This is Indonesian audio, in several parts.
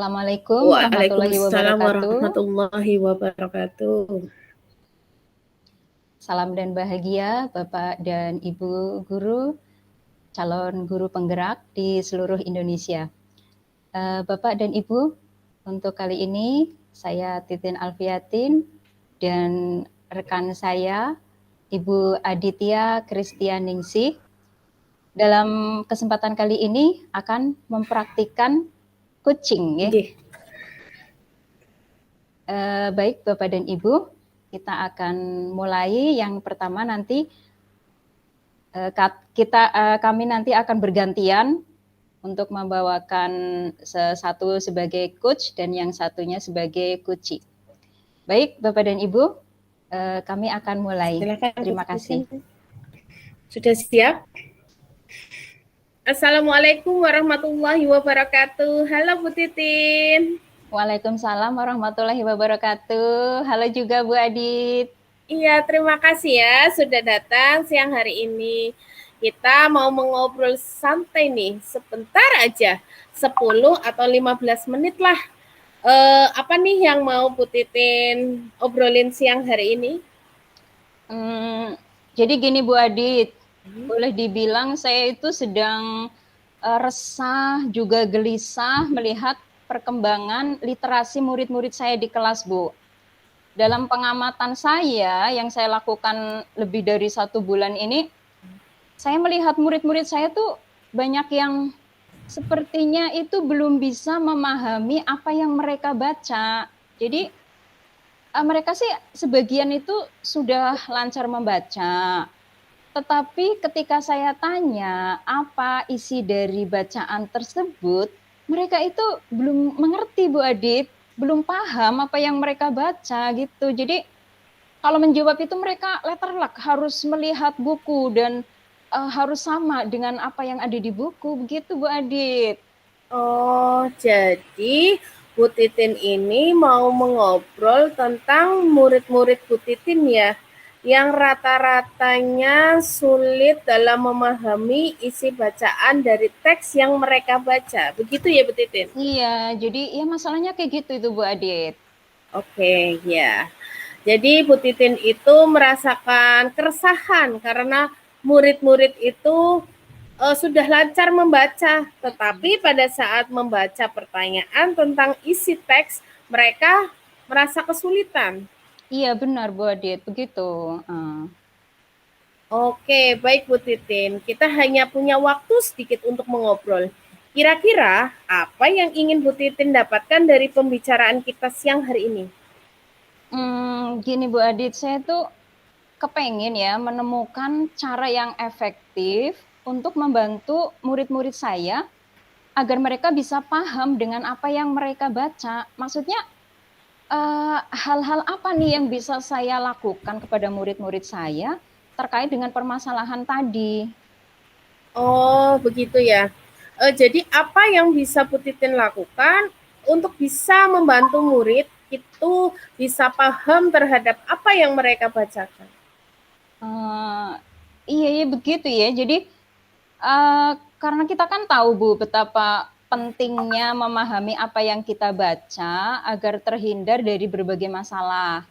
Assalamualaikum warahmatullahi Waalaikumsalam wabarakatuh. warahmatullahi wabarakatuh. Salam dan bahagia Bapak dan Ibu guru, calon guru penggerak di seluruh Indonesia. Bapak dan Ibu, untuk kali ini saya Titin Alfiatin dan rekan saya Ibu Aditya Kristianingsih. Dalam kesempatan kali ini akan mempraktikkan coaching, ya. Baik Bapak dan Ibu, kita akan mulai. Yang pertama nanti kami nanti akan bergantian untuk membawakan satu sebagai coach dan yang satunya sebagai coachee. Baik Bapak dan Ibu, kami akan mulai. Silakan, Terima kasih. Sudah siap? Assalamualaikum warahmatullahi wabarakatuh. Halo Bu Titin. Waalaikumsalam warahmatullahi wabarakatuh. Halo juga Bu Adit. Iya, terima kasih ya sudah datang siang hari ini. Kita mau mengobrol santai nih, sebentar aja, 10 atau 15 menit lah. Apa nih yang mau Bu Titin obrolin siang hari ini? Jadi gini Bu Adit, boleh dibilang saya itu sedang resah juga gelisah melihat perkembangan literasi murid-murid saya di kelas, Bu. Dalam pengamatan saya yang saya lakukan lebih dari 1 bulan ini, saya melihat murid-murid saya tuh banyak yang sepertinya itu belum bisa memahami apa yang mereka baca. Jadi mereka sih sebagian itu sudah lancar membaca. Tetapi ketika saya tanya apa isi dari bacaan tersebut, mereka itu belum mengerti Bu Adit, belum paham apa yang mereka baca gitu. Jadi kalau menjawab itu mereka letterlock, harus melihat buku dan harus sama dengan apa yang ada di buku, begitu Bu Adit. Oh, jadi Bu Titin ini mau mengobrol tentang murid-murid Bu Titin ya, yang rata-ratanya sulit dalam memahami isi bacaan dari teks yang mereka baca. Begitu ya Bu Titin? Iya, jadi ya masalahnya kayak gitu itu Bu Adit. Oke, ya. Jadi Bu Titin itu merasakan keresahan karena murid-murid itu sudah lancar membaca, tetapi pada saat membaca pertanyaan tentang isi teks, mereka merasa kesulitan. Iya benar Bu Adit, begitu. Oke, baik Bu Titin. Kita hanya punya waktu sedikit untuk mengobrol. Kira-kira apa yang ingin Bu Titin dapatkan dari pembicaraan kita siang hari ini? Gini Bu Adit, saya tuh kepengen ya menemukan cara yang efektif untuk membantu murid-murid saya agar mereka bisa paham dengan apa yang mereka baca. Maksudnya hal-hal apa nih yang bisa saya lakukan kepada murid-murid saya terkait dengan permasalahan tadi? Oh, begitu ya. Jadi apa yang bisa Bu Titin lakukan untuk bisa membantu murid itu bisa paham terhadap apa yang mereka bacakan? Iya begitu ya. Jadi karena kita kan tahu Bu betapa pentingnya memahami apa yang kita baca agar terhindar dari berbagai masalah.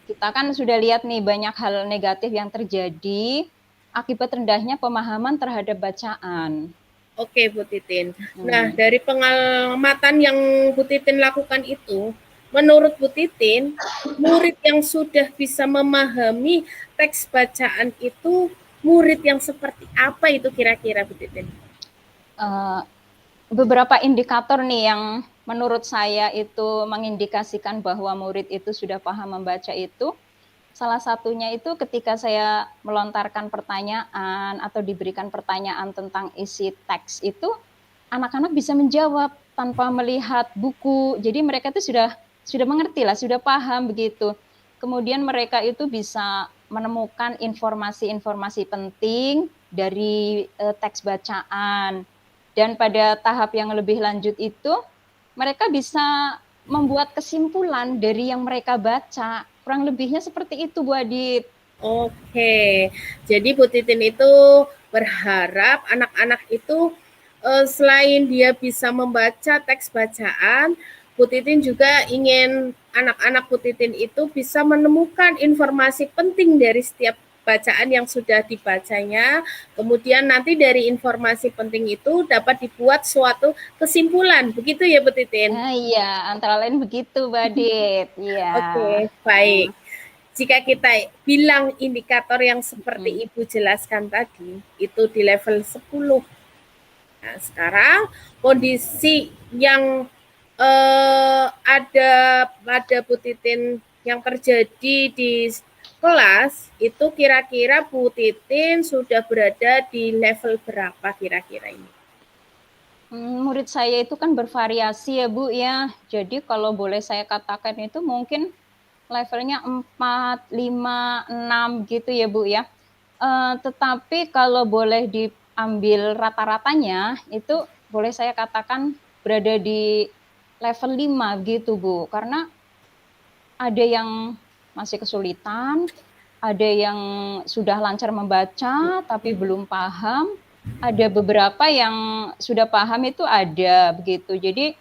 Kita kan sudah lihat nih banyak hal negatif yang terjadi akibat rendahnya pemahaman terhadap bacaan. Oke Bu Titin. Nah, dari pengamatan yang Bu Titin lakukan itu, menurut Bu Titin, murid yang sudah bisa memahami teks bacaan itu murid yang seperti apa itu kira-kira Bu Titin? Beberapa indikator nih yang menurut saya itu mengindikasikan bahwa murid itu sudah paham membaca itu. Salah satunya itu ketika saya melontarkan pertanyaan atau diberikan pertanyaan tentang isi teks itu, anak-anak bisa menjawab tanpa melihat buku. Jadi mereka itu sudah mengerti lah, sudah paham begitu. Kemudian mereka itu bisa menemukan informasi-informasi penting dari teks bacaan. Dan pada tahap yang lebih lanjut itu, mereka bisa membuat kesimpulan dari yang mereka baca. Kurang lebihnya seperti itu Bu Adit. Oke, jadi Bu Titin itu berharap anak-anak itu selain dia bisa membaca teks bacaan, Bu Titin juga ingin anak-anak Bu Titin itu bisa menemukan informasi penting dari setiap bacaan yang sudah dibacanya. Kemudian nanti dari informasi penting itu dapat dibuat suatu kesimpulan. Begitu ya Bu Titin? Iya, antara lain begitu, Badit. Iya. Oke, baik. Jika kita bilang indikator yang seperti Hmm. Ibu jelaskan tadi, itu di level 10. Nah, sekarang kondisi yang ada pada Bu Titin yang terjadi di kelas itu kira-kira Bu Titin sudah berada di level berapa kira-kira ini? Murid saya itu kan bervariasi ya Bu ya. Jadi kalau boleh saya katakan itu mungkin levelnya 4, 5, 6 gitu ya Bu ya. Tetapi kalau boleh diambil rata-ratanya itu boleh saya katakan berada di level 5 gitu Bu. Karena ada yang masih kesulitan, ada yang sudah lancar membaca tapi belum paham, ada beberapa yang sudah paham itu ada begitu. Jadi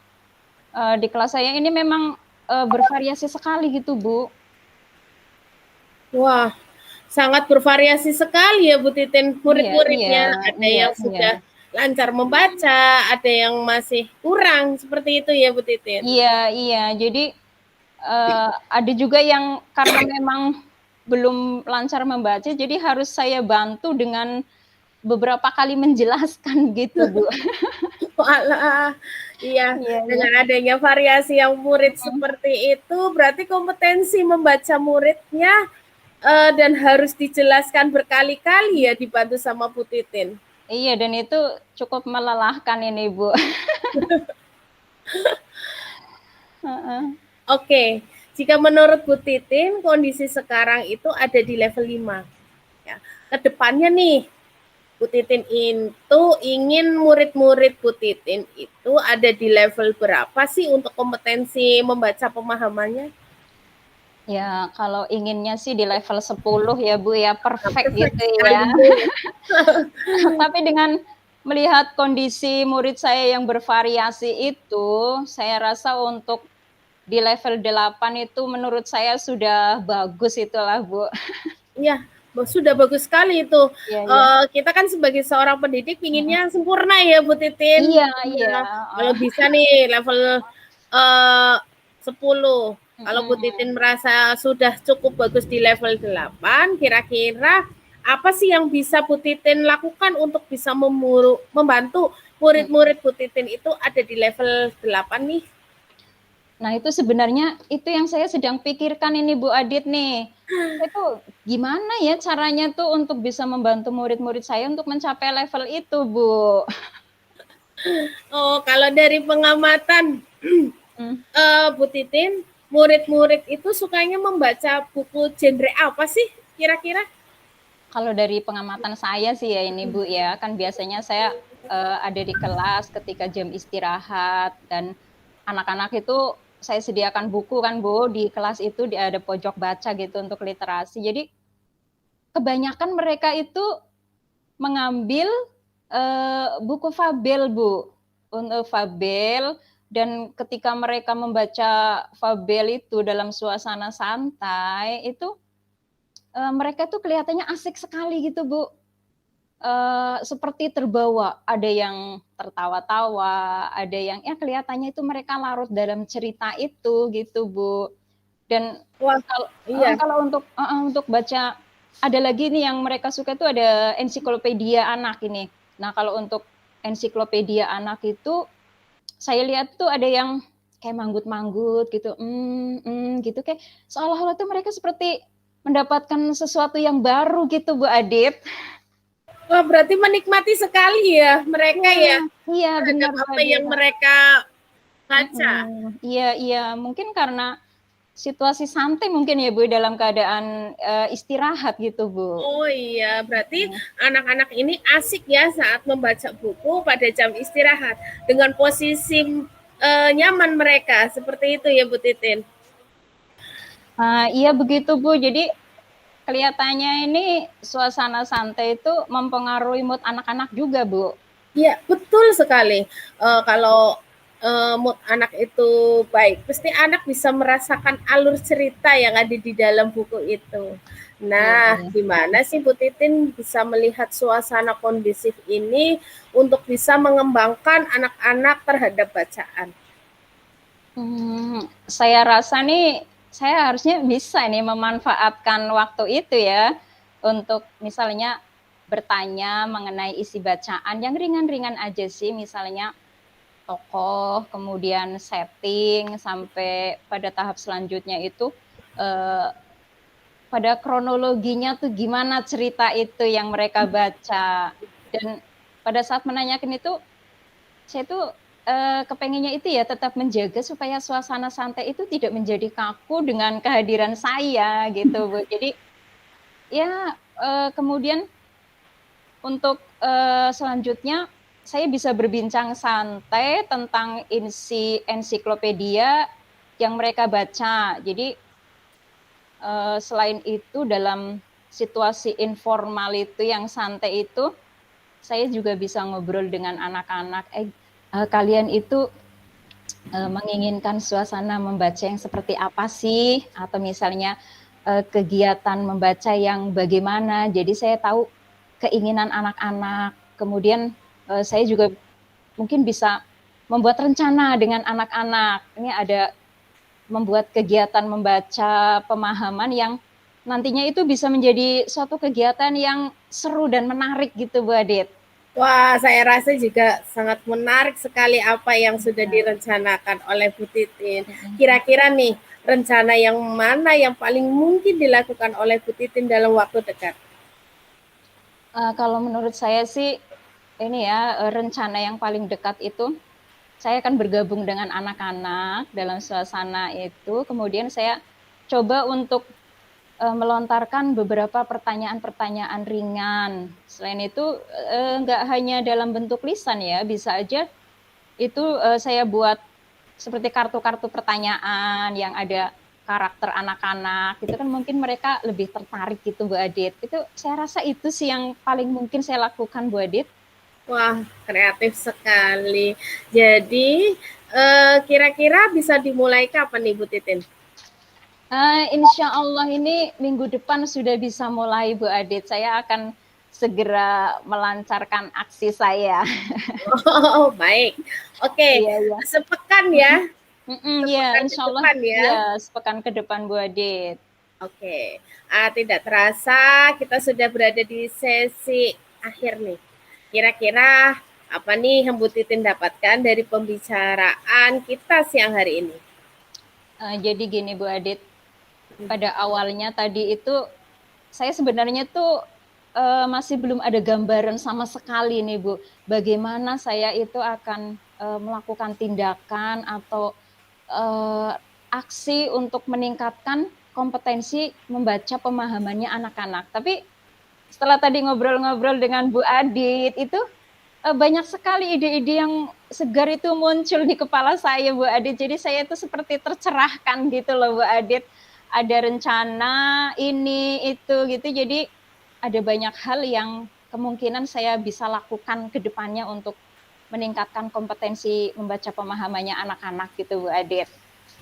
di kelas saya ini memang bervariasi sekali gitu Bu. Wah, sangat bervariasi sekali ya Bu Titin Iya, iya, murid-muridnya. Ada iya, yang iya. sudah lancar membaca, ada yang masih kurang seperti itu ya Bu Titin. Iya, iya. Jadi ada juga yang karena memang belum lancar membaca, jadi harus saya bantu dengan beberapa kali menjelaskan gitu Bu. Walah, iya, Iya, iya. dengan adanya variasi yang murid seperti itu, berarti kompetensi membaca muridnya dan harus dijelaskan berkali-kali ya dibantu sama Bu Titin. Iya, dan itu cukup melelahkan ini Bu. Oke, jika menurut Bu Titin kondisi sekarang itu ada di level 5. Ya. Kedepannya nih, Bu Titin itu ingin murid-murid Bu Titin itu ada di level berapa sih untuk kompetensi membaca pemahamannya? Ya, kalau inginnya sih di level 10 ya Bu ya, perfect Perfect gitu ya. sekali Bu. Tapi dengan melihat kondisi murid saya yang bervariasi itu, saya rasa untuk di level 8 itu menurut saya sudah bagus itulah Bu. Iya, sudah bagus sekali itu. Iya, iya. Kita kan sebagai seorang pendidik inginnya sempurna ya Bu Titin. Iya, iya. Nah, kalau bisa nih level 10. Kalau Bu Mm-mm. Titin merasa sudah cukup bagus di level 8, kira-kira apa sih yang bisa Bu Titin lakukan untuk bisa membantu murid-murid Bu Titin itu ada di level 8 nih? Nah, itu sebenarnya itu yang saya sedang pikirkan ini Bu Adit nih. Itu gimana ya caranya tuh untuk bisa membantu murid-murid saya untuk mencapai level itu, Bu? Oh, kalau dari pengamatan Bu Titin, murid-murid itu sukanya membaca buku genre apa sih kira-kira? Kalau dari pengamatan saya sih ya ini Bu ya, kan biasanya saya ada di kelas ketika jam istirahat dan anak-anak itu saya sediakan buku kan Bu, di kelas itu ada pojok baca gitu untuk literasi. Jadi kebanyakan mereka itu mengambil buku fabel Bu, untuk fabel, dan ketika mereka membaca fabel itu dalam suasana santai itu mereka tuh kelihatannya asik sekali gitu Bu. Seperti terbawa, ada yang tertawa-tawa, ada yang ya kelihatannya itu mereka larut dalam cerita itu gitu Bu. Dan Wah, iya. kalau untuk baca, ada lagi nih yang mereka suka tuh ada ensiklopedia anak ini. Nah kalau untuk ensiklopedia anak itu saya lihat tuh ada yang kayak manggut-manggut gitu, gitu kayak seolah-olah tuh mereka seperti mendapatkan sesuatu yang baru gitu Bu Adit. Wah, berarti menikmati sekali ya mereka Iya, ya iya terhadap benar Bu apa Adit. yang mereka baca. Iya, iya mungkin karena situasi santai mungkin ya Bu dalam keadaan istirahat gitu Bu. Oh iya, berarti anak-anak ini asik ya saat membaca buku pada jam istirahat dengan posisi nyaman mereka seperti itu ya Bu Titin. Iya begitu Bu. Jadi kelihatannya ini suasana santai itu mempengaruhi mood anak-anak juga Bu. Iya, betul sekali. Kalau mood anak itu baik, pasti anak bisa merasakan alur cerita yang ada di dalam buku itu. Iya, Nah, iya. gimana sih Bu Titin bisa melihat suasana kondisif ini untuk bisa mengembangkan anak-anak terhadap bacaan? Saya rasa nih, saya harusnya bisa nih memanfaatkan waktu itu ya, untuk misalnya bertanya mengenai isi bacaan yang ringan-ringan aja sih, misalnya tokoh, kemudian setting, sampai pada tahap selanjutnya itu, eee, pada kronologinya tuh gimana cerita itu yang mereka baca. Dan pada saat menanyakan itu, saya tuh, kepengennya itu ya tetap menjaga supaya suasana santai itu tidak menjadi kaku dengan kehadiran saya gitu, Bu. Jadi ya, kemudian untuk, selanjutnya saya bisa berbincang santai tentang ensiklopedia yang mereka baca. Jadi, selain itu dalam situasi informal itu yang santai itu, saya juga bisa ngobrol dengan anak-anak, kalian itu menginginkan suasana membaca yang seperti apa sih? Atau misalnya kegiatan membaca yang bagaimana. Jadi saya tahu keinginan anak-anak. Kemudian saya juga mungkin bisa membuat rencana dengan anak-anak. Ini ada membuat kegiatan membaca pemahaman yang nantinya itu bisa menjadi suatu kegiatan yang seru dan menarik gitu Bu Adit. Wah, saya rasa juga sangat menarik sekali apa yang sudah direncanakan oleh Bu Titin. Kira-kira nih, rencana yang mana yang paling mungkin dilakukan oleh Bu Titin dalam waktu dekat? Kalau menurut saya sih ini ya, rencana yang paling dekat itu saya akan bergabung dengan anak-anak dalam suasana itu, kemudian saya coba untuk melontarkan beberapa pertanyaan-pertanyaan ringan. Selain itu, nggak hanya dalam bentuk lisan ya, bisa aja itu saya buat seperti kartu-kartu pertanyaan yang ada karakter anak-anak, itu kan mungkin mereka lebih tertarik gitu Bu Adit. Itu saya rasa itu sih yang paling mungkin saya lakukan Bu Adit. Wah, kreatif sekali. Jadi, kira-kira bisa dimulai kapan nih Bu Titin? Insya Allah ini minggu depan sudah bisa mulai Bu Adit. Saya akan segera melancarkan aksi saya. Oh, baik. Oke, Iya, iya. sepekan ya, Iya, sepekan ke insya Allah depan ya. ya sepekan ke depan Bu Adit. Oke, tidak terasa kita sudah berada di sesi akhir nih. Kira-kira apa nih yang Bu Titin dapatkan dari pembicaraan kita siang hari ini? Jadi gini Bu Adit, pada awalnya tadi itu saya sebenarnya tuh masih belum ada gambaran sama sekali nih Bu, bagaimana saya itu akan melakukan tindakan atau aksi untuk meningkatkan kompetensi membaca pemahamannya anak-anak. Tapi setelah tadi ngobrol-ngobrol dengan Bu Adit itu banyak sekali ide-ide yang segar itu muncul di kepala saya Bu Adit. Jadi saya itu seperti tercerahkan gitu loh Bu Adit. Ada rencana ini itu gitu. Jadi ada banyak hal yang kemungkinan saya bisa lakukan ke depannya untuk meningkatkan kompetensi membaca pemahamannya anak-anak gitu Bu Adit.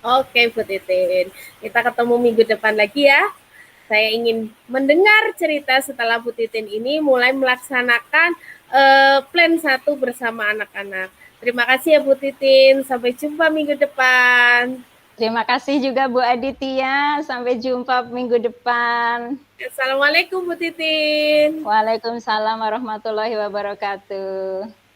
Oke, Bu Titin. Kita ketemu minggu depan lagi ya. Saya ingin mendengar cerita setelah Bu Titin ini mulai melaksanakan plan 1 bersama anak-anak. Terima kasih ya Bu Titin. Sampai jumpa minggu depan. Terima kasih juga Bu Aditya. Sampai jumpa minggu depan. Assalamualaikum Bu Titin. Waalaikumsalam warahmatullahi wabarakatuh.